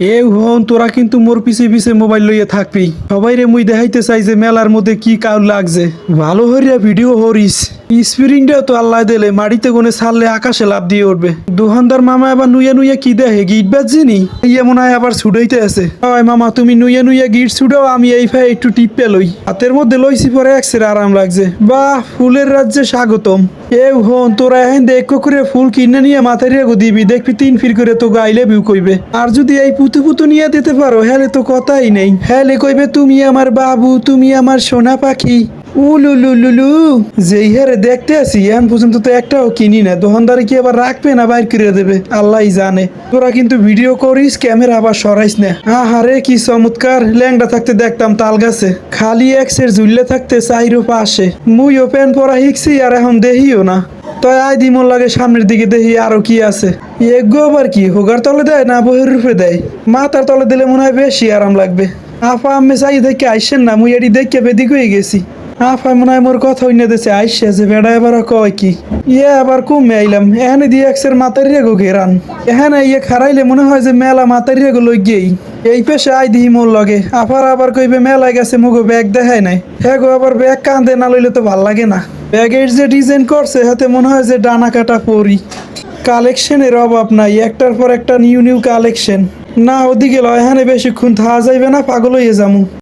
এ হন তোরা কিন্তু মোর পিছে পিছে মোবাইল লইয়া থাকবি। সবাই রে মুই দেখাইতে চাই যে মেলার মধ্যে কি কাউ লাগছে। ভালো হরিয়া ভিডিও হরিস। স্প্রিংটা তো আল্লাহ দিলে মাটিতে কোনে ছাড়লে আকাশে লাভ দিয়ে উঠবে। দোকানদার মামা আবার নুইয়া নুইয়া কি দেখে গিট বাজিনি ইয়ে মনে হয় আবার ছুটাইতে আছে। হয় মামা তুমি নুইয়া নুইয়া গিট ছুটাও, আমি এই ফাই একটু টিপে লই। হাতের মধ্যে লইছি পরে একসের আরাম লাগছে। বাহ ফুলের রাজ্যে স্বাগতম। এ হন তোরা এখন দেখ করে ফুল কিনে নিয়ে মাথায় রেগো দিবি, দেখবি 3 ফির করে তো গাইলে ভিউ কইবে। আর যদি এই পুতু পুতু নিয়ে দিতে পারো হ্যালে তো কথাই নেই। হ্যালে কইবে তুমি আমার বাবু, তুমি আমার সোনা পাখি। উলুলুলুলু যেই হারে দেখতে আসি এখন পর্যন্ত তো একটাও কিনি না। দোকানদারে কি আবার রাখবে না বাইর করে দেবে আল্লাহ জানে। তোরা কিন্তু ভিডিও করিস, ক্যামেরা আবার সরাইস না। আহারে কি চমৎকার। ল্যাংডা থাকতে দেখতাম তাল গাছে, খালি একসের ঝুললে থাকতে চাইরো পাশে। মুইও প্যান্ট পরা শিখছি আর এখন দেখিও না। তাই আই দিমোর লাগে সামনের দিকে দেখি আরো কি আছে। এগো আবার কি হোগার তলে দেয় না বইয়ের রূপে দেয়? মাথার তলে দিলে মনে হয় বেশি আরাম লাগবে। আফা আমি চাই দেখে আইসেন না, মুই এটি দেখে বেদিক হয়ে গেছি। আফা মনে হয় মোর কথা হইনা দেশে আইসে যে বেড়া এবার কয় কি ইয়ে আবার কমে আইলাম। এখানে দিয়ে একসের মাথার রেগো ঘেরান। এখানে ইয়ে খারাইলে মনে হয় যে মেলা মাথার রেগো লই গেই। এই পেশে আই দিহি মোর লগে। আফার আবার কইবে মেলায় গেছে মুগো ব্যাগ দেখায় নাই। হ্যাঁ গো আবার ব্যাগ কান্দে না লইলে তো ভাল লাগে না। ব্যাগের যে ডিজাইন করছে হাতে মনে হয় যে ডানা কাটা পরি। কালেকশনের অভাব নাই, একটার পর একটা নিউ নিউ কালেকশন। না ওদিকে লয়, এখানে বেশিক্ষণ থাকা যাইবে না, পাগল হয়ে যামু।